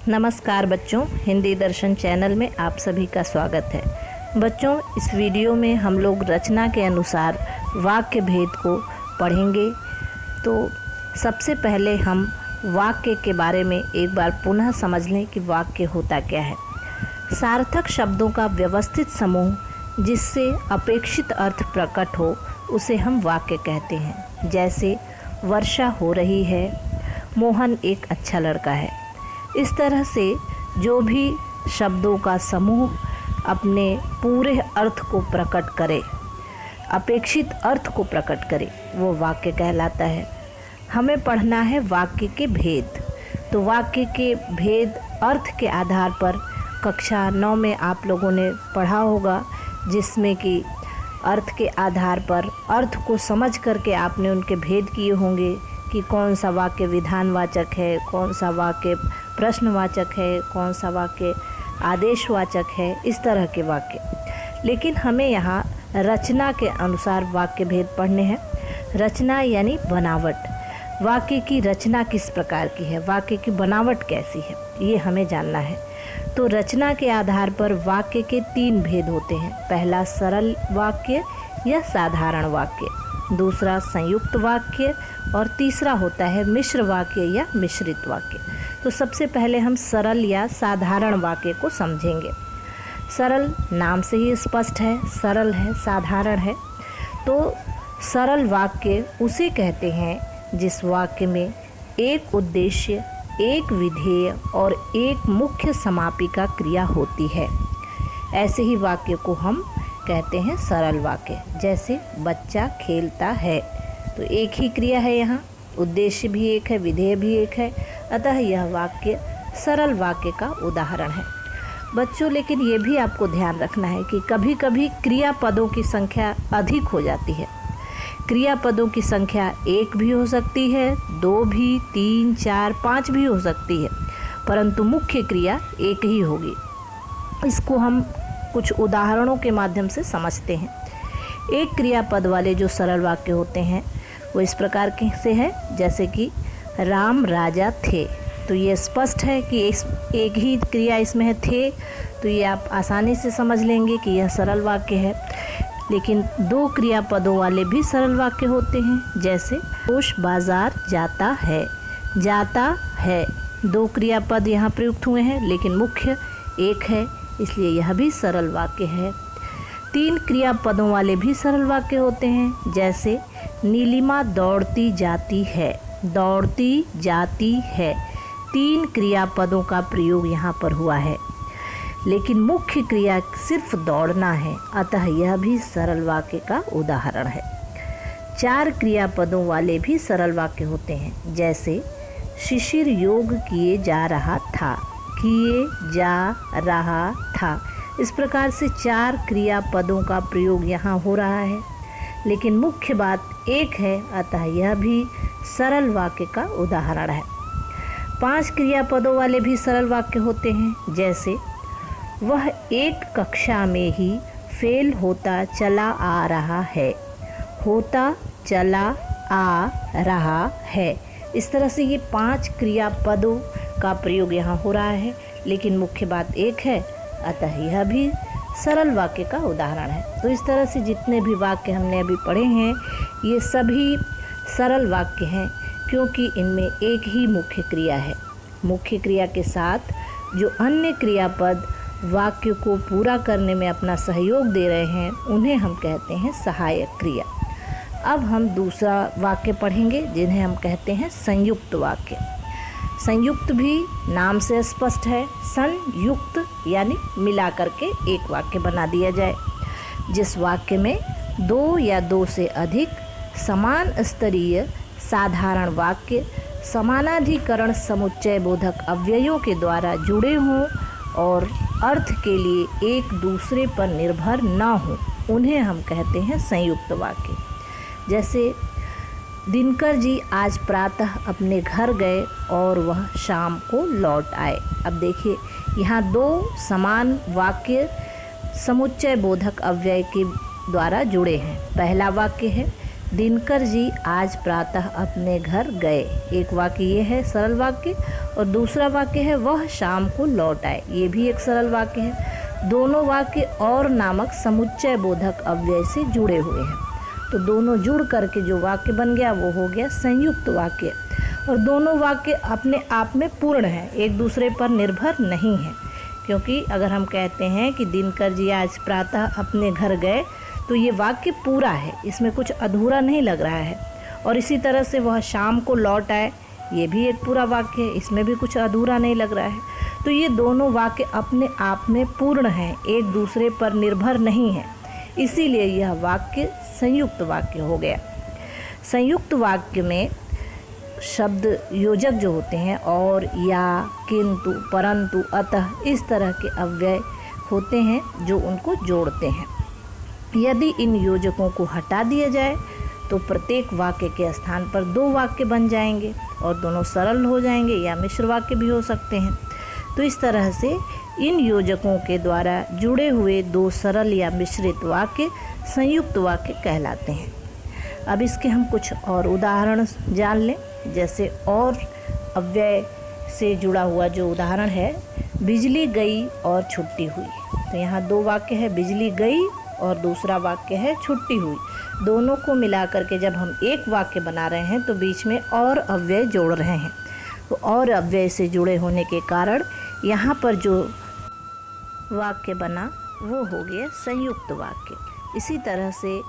नमस्कार बच्चों, हिंदी दर्शन चैनल में आप सभी का स्वागत है। बच्चों, इस वीडियो में हम लोग रचना के अनुसार वाक्य भेद को पढ़ेंगे। तो सबसे पहले हम वाक्य के बारे में एक बार पुनः समझ लें कि वाक्य होता क्या है। सार्थक शब्दों का व्यवस्थित समूह जिससे अपेक्षित अर्थ प्रकट हो उसे हम वाक्य कहते हैं। जैसे वर्षा हो रही है, मोहन एक अच्छा लड़का है। इस तरह से जो भी शब्दों का समूह अपने पूरे अर्थ को प्रकट करे, अपेक्षित अर्थ को प्रकट करे, वो वाक्य कहलाता है। हमें पढ़ना है वाक्य के भेद। तो वाक्य के भेद अर्थ के आधार पर कक्षा 9 में आप लोगों ने पढ़ा होगा, जिसमें कि अर्थ के आधार पर अर्थ को समझ करके आपने उनके भेद किए होंगे कि कौन सा वाक्य विधानवाचक है, कौन सा वाक्य प्रश्नवाचक है, कौन सा वाक्य आदेशवाचक है, इस तरह के वाक्य। लेकिन हमें यहाँ रचना के अनुसार वाक्य भेद पढ़ने हैं। रचना यानी बनावट। वाक्य की रचना किस प्रकार की है, वाक्य की बनावट कैसी है, ये हमें जानना है। तो रचना के आधार पर वाक्य के 3 भेद होते हैं। पहला सरल वाक्य या साधारण वाक्य, दूसरा संयुक्त वाक्य और तीसरा होता है मिश्र वाक्य या मिश्रित वाक्य। तो सबसे पहले हम सरल या साधारण वाक्य को समझेंगे। सरल नाम से ही स्पष्ट है, सरल है, साधारण है। तो सरल वाक्य उसे कहते हैं जिस वाक्य में एक उद्देश्य, एक विधेय और एक मुख्य समापिका क्रिया होती है। ऐसे ही वाक्य को हम कहते हैं सरल वाक्य। जैसे बच्चा खेलता है, तो एक ही क्रिया है, यहाँ उद्देश्य भी एक है, विधेय भी एक है, अतः यह वाक्य सरल वाक्य का उदाहरण है। बच्चों, लेकिन ये भी आपको ध्यान रखना है कि कभी कभी क्रियापदों की संख्या अधिक हो जाती है। क्रियापदों की संख्या 1 भी हो सकती है, 2 भी, 3, 4, 5 भी हो सकती है, परंतु मुख्य क्रिया एक ही होगी। इसको हम कुछ उदाहरणों के माध्यम से समझते हैं। एक क्रियापद वाले जो सरल वाक्य होते हैं वो इस प्रकार के से है, जैसे कि राम राजा थे। तो ये स्पष्ट है कि एक ही क्रिया इसमें है, थे, तो ये आप आसानी से समझ लेंगे कि यह सरल वाक्य है। लेकिन 2 क्रियापदों वाले भी सरल वाक्य होते हैं, जैसे रोश बाजार जाता है। जाता है 2 क्रियापद यहाँ प्रयुक्त हुए हैं, लेकिन मुख्य एक है, इसलिए यह भी सरल वाक्य है। 3 क्रियापदों वाले भी सरल वाक्य होते हैं, जैसे नीलिमा दौड़ती जाती है। दौड़ती जाती है 3 क्रियापदों का प्रयोग यहाँ पर हुआ है, लेकिन मुख्य क्रिया सिर्फ दौड़ना है, अतः यह भी सरल वाक्य का उदाहरण है। 4 क्रियापदों वाले भी सरल वाक्य होते हैं, जैसे शिशिर योग किए जा रहा था। किए जा रहा था, इस प्रकार से 4 क्रियापदों का प्रयोग यहाँ हो रहा है, लेकिन मुख्य बात एक है, अतः यह भी सरल वाक्य का उदाहरण है। 5 क्रियापदों वाले भी सरल वाक्य होते हैं, जैसे वह एक कक्षा में ही फेल होता चला आ रहा है। होता चला आ रहा है, इस तरह से ये 5 क्रियापदों का प्रयोग यहाँ हो रहा है, लेकिन मुख्य बात एक है, अतः यह भी सरल वाक्य का उदाहरण है। तो इस तरह से जितने भी वाक्य हमने अभी पढ़े हैं, ये सभी सरल वाक्य हैं, क्योंकि इनमें एक ही मुख्य क्रिया है। मुख्य क्रिया के साथ जो अन्य क्रियापद वाक्य को पूरा करने में अपना सहयोग दे रहे हैं, उन्हें हम कहते हैं सहायक क्रिया। अब हम दूसरा वाक्य पढ़ेंगे, जिन्हें हम कहते हैं संयुक्त वाक्य। संयुक्त भी नाम से स्पष्ट है, संयुक्त यानी मिला करके एक वाक्य बना दिया जाए। जिस वाक्य में 2 या 2 से अधिक समान स्तरीय साधारण वाक्य समानाधिकरण समुच्चय बोधक अव्ययों के द्वारा जुड़े हों और अर्थ के लिए एक दूसरे पर निर्भर न हो, उन्हें हम कहते हैं संयुक्त वाक्य। जैसे दिनकर जी आज प्रातः अपने घर गए और वह शाम को लौट आए। अब देखिए, यहाँ 2 समान वाक्य समुच्चय बोधक अव्यय के द्वारा जुड़े हैं। पहला वाक्य है दिनकर जी आज प्रातः अपने घर गए। एक वाक्य ये है सरल वाक्य, और दूसरा वाक्य है वह शाम को लौट आए। ये भी एक सरल वाक्य है। दोनों वाक्य और नामक समुच्चय बोधक अव्यय से जुड़े हुए हैं। तो दोनों जुड़ करके जो वाक्य बन गया वो हो गया संयुक्त वाक्य। और दोनों वाक्य अपने आप में पूर्ण हैं, एक दूसरे पर निर्भर नहीं हैं। क्योंकि अगर हम कहते हैं कि दिनकर जी आज प्रातः अपने घर गए, तो ये वाक्य पूरा है, इसमें कुछ अधूरा नहीं लग रहा है। और इसी तरह से वह शाम को लौट आए, ये भी एक पूरा वाक्य है, इसमें भी कुछ अधूरा नहीं लग रहा है। तो ये दोनों वाक्य अपने आप में पूर्ण हैं, एक दूसरे पर निर्भर नहीं है, इसीलिए यह वाक्य संयुक्त वाक्य हो गया। संयुक्त वाक्य में शब्द योजक जो होते हैं और, या, किंतु, परंतु, अतः इस तरह के अव्यय होते हैं जो उनको जोड़ते हैं। यदि इन योजकों को हटा दिया जाए तो प्रत्येक वाक्य के स्थान पर दो वाक्य बन जाएंगे और दोनों सरल हो जाएंगे या मिश्र वाक्य भी हो सकते हैं। तो इस तरह से इन योजकों के द्वारा जुड़े हुए दो सरल या मिश्रित वाक्य संयुक्त वाक्य कहलाते हैं। अब इसके हम कुछ और उदाहरण जान लें। जैसे और अव्यय से जुड़ा हुआ जो उदाहरण है, बिजली गई और छुट्टी हुई। तो यहाँ दो वाक्य है, बिजली गई और दूसरा वाक्य है छुट्टी हुई। दोनों को मिलाकर के जब हम एक वाक्य बना रहे हैं तो बीच में और अव्यय जोड़ रहे हैं। तो और अव्यय से जुड़े होने के कारण यहाँ पर जो वाक्य बना वो हो गया संयुक्त वाक्य। इसी तरह से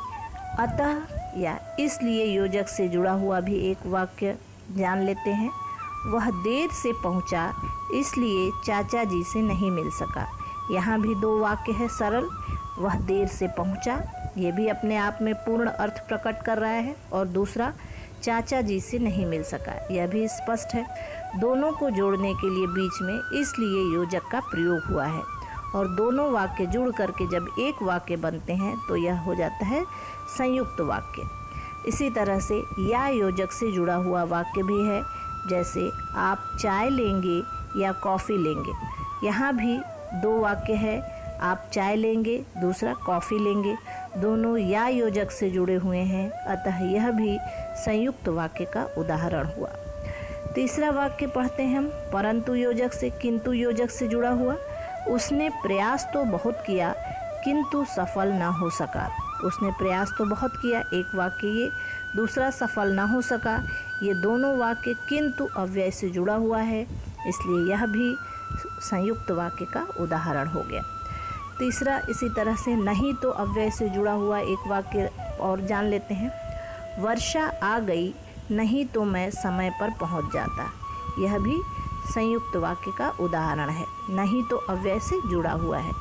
अतः या इसलिए योजक से जुड़ा हुआ भी एक वाक्य जान लेते हैं। वह देर से पहुंचा इसलिए चाचा जी से नहीं मिल सका। यहाँ भी दो वाक्य है सरल। वह देर से पहुंचा, ये भी अपने आप में पूर्ण अर्थ प्रकट कर रहा है, और दूसरा चाचा जी से नहीं मिल सका, यह भी स्पष्ट है। दोनों को जोड़ने के लिए बीच में इसलिए योजक का प्रयोग हुआ है, और दोनों वाक्य जुड़ करके जब एक वाक्य बनते हैं तो यह हो जाता है संयुक्त वाक्य। इसी तरह से या योजक से जुड़ा हुआ वाक्य भी है। जैसे आप चाय लेंगे या कॉफ़ी लेंगे। यहाँ भी दो वाक्य है, आप चाय लेंगे, दूसरा कॉफ़ी लेंगे। दोनों या योजक से जुड़े हुए हैं, अतः यह भी संयुक्त वाक्य का उदाहरण हुआ। तीसरा वाक्य पढ़ते हैं हम, परंतु योजक से, किंतु योजक से जुड़ा हुआ। उसने प्रयास तो बहुत किया किंतु सफल ना हो सका। उसने प्रयास तो बहुत किया, एक वाक्य ये, दूसरा सफल ना हो सका। ये दोनों वाक्य किंतु अव्यय से जुड़ा हुआ है, इसलिए यह भी संयुक्त वाक्य का उदाहरण हो गया। तीसरा इसी तरह से नहीं तो अव्यय से जुड़ा हुआ एक वाक्य और जान लेते हैं। वर्षा आ गई नहीं तो मैं समय पर पहुंच जाता। यह भी संयुक्त वाक्य का उदाहरण है, नहीं तो अव्यय से जुड़ा हुआ है।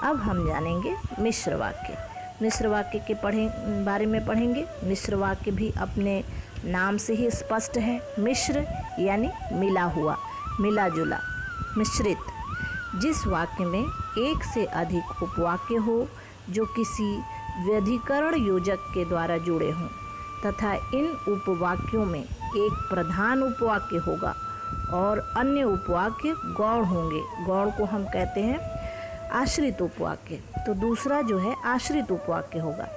अब हम जानेंगे मिश्र वाक्य। मिश्र वाक्य के बारे में पढ़ेंगे। मिश्र वाक्य भी अपने नाम से ही स्पष्ट है। मिश्र यानी मिला हुआ, मिला जुला, मिश्रित। जिस वाक्य में एक से अधिक उपवाक्य हो जो किसी व्यधिकरण योजक के द्वारा जुड़े हों, तथा इन उपवाक्यों में एक प्रधान उपवाक्य होगा और अन्य उपवाक्य गौण होंगे। गौण को हम कहते हैं आश्रित उपवाक्य। तो दूसरा जो है आश्रित उपवाक्य होगा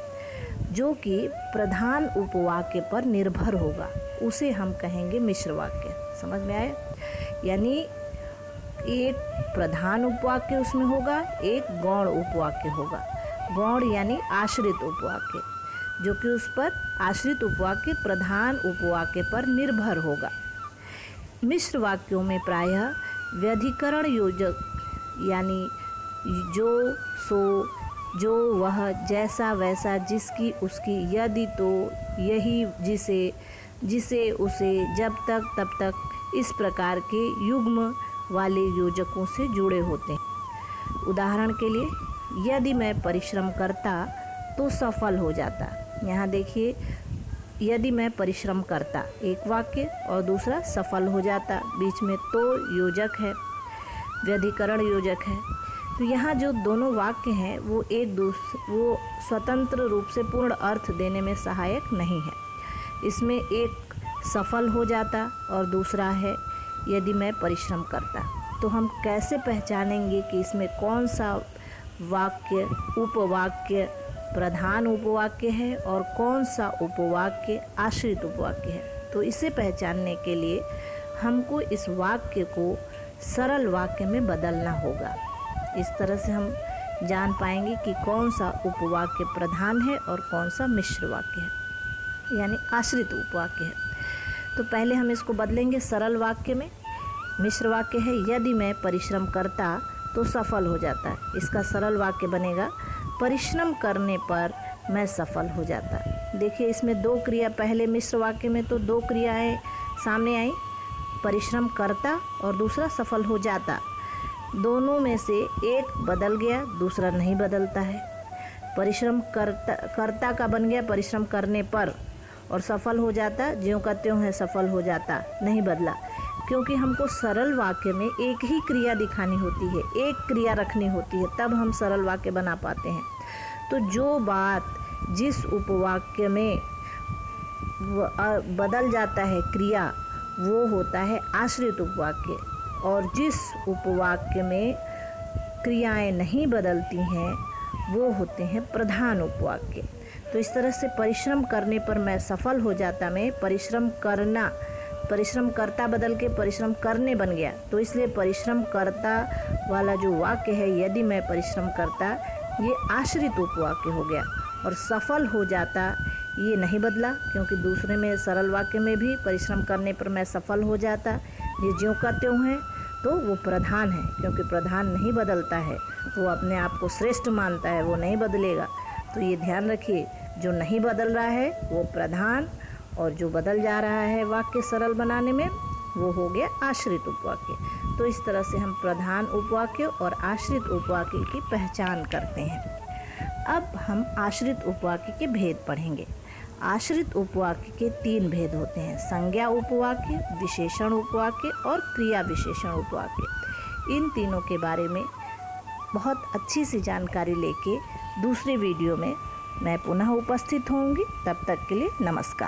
जो कि प्रधान उपवाक्य पर निर्भर होगा, उसे हम कहेंगे मिश्र वाक्य। समझ में आया? यानी एक प्रधान उपवाक्य उसमें होगा, एक गौण उपवाक्य होगा। गौण यानी आश्रित उपवाक्य, जो कि उस पर आश्रित उपवाक्य प्रधान उपवाक्य पर निर्भर होगा। मिश्र वाक्यों में प्रायः व्यधिकरण योजक यानी जो, सो, जो, वह, जैसा, वैसा, जिसकी, उसकी, यदि, तो, यही, जिसे, जिसे, उसे, जब तक, तब तक, इस प्रकार के युग्म वाले योजकों से जुड़े होते हैं। उदाहरण के लिए, यदि मैं परिश्रम करता तो सफल हो जाता। यहाँ देखिए, यदि मैं परिश्रम करता एक वाक्य और दूसरा सफल हो जाता, बीच में तो योजक है, व्यधिकरण योजक है। तो यहाँ जो दोनों वाक्य हैं वो वो स्वतंत्र रूप से पूर्ण अर्थ देने में सहायक नहीं है। इसमें एक सफल हो जाता और दूसरा है यदि मैं परिश्रम करता। तो हम कैसे पहचानेंगे कि इसमें कौन सा वाक्य उपवाक्य प्रधान उपवाक्य है और कौन सा उपवाक्य आश्रित उपवाक्य है। तो इसे पहचानने के लिए हमको इस वाक्य को सरल वाक्य में बदलना होगा। इस तरह से हम जान पाएंगे कि कौन सा उपवाक्य प्रधान है और कौन सा मिश्र वाक्य है, यानी आश्रित उपवाक्य है। तो पहले हम इसको बदलेंगे सरल वाक्य में। मिश्र वाक्य है, यदि मैं परिश्रम करता तो सफल हो जाता। इसका सरल वाक्य बनेगा, परिश्रम करने पर मैं सफल हो जाता। देखिए इसमें दो क्रिया, पहले मिश्र वाक्य में तो दो क्रियाएं सामने आई, परिश्रम करता और दूसरा सफल हो जाता। दोनों में से एक बदल गया, दूसरा नहीं बदलता है। परिश्रम करता का बन गया परिश्रम करने पर, और सफल हो जाता ज्यों का त्यों है सफल हो जाता, नहीं बदला। क्योंकि हमको सरल वाक्य में एक ही क्रिया दिखानी होती है, एक क्रिया रखनी होती है, तब हम सरल वाक्य बना पाते हैं। तो जो बात जिस उपवाक्य में बदल जाता है क्रिया, वो होता है आश्रित उपवाक्य, और जिस उपवाक्य में क्रियाएं नहीं बदलती हैं वो होते हैं प्रधान उपवाक्य। तो इस तरह से परिश्रम करने पर मैं सफल हो जाता में परिश्रम करना, परिश्रम करता बदल के परिश्रम करने बन गया। तो इसलिए परिश्रम करता वाला जो वाक्य है, यदि मैं परिश्रम करता, ये आश्रित उपवाक्य हो गया। और सफल हो जाता ये नहीं बदला, क्योंकि दूसरे में सरल वाक्य में भी परिश्रम करने पर मैं सफल हो जाता, ये ज्यों का त्यों है, तो वो प्रधान है। क्योंकि प्रधान नहीं बदलता है, वो अपने आप को श्रेष्ठ मानता है, वो नहीं बदलेगा। तो ये ध्यान रखिए, जो नहीं बदल रहा है वो प्रधान, और जो बदल जा रहा है वाक्य सरल बनाने में, वो हो गया आश्रित उपवाक्य। तो इस तरह से हम प्रधान उपवाक्य और आश्रित उपवाक्य की पहचान करते हैं। अब हम आश्रित उपवाक्य के भेद पढ़ेंगे। आश्रित उपवाक्य के 3 भेद होते हैं, संज्ञा उपवाक्य, विशेषण उपवाक्य और क्रिया विशेषण उपवाक्य। इन तीनों के बारे में बहुत अच्छी सी जानकारी लेके दूसरे वीडियो में मैं पुनः उपस्थित होंगी। तब तक के लिए नमस्कार।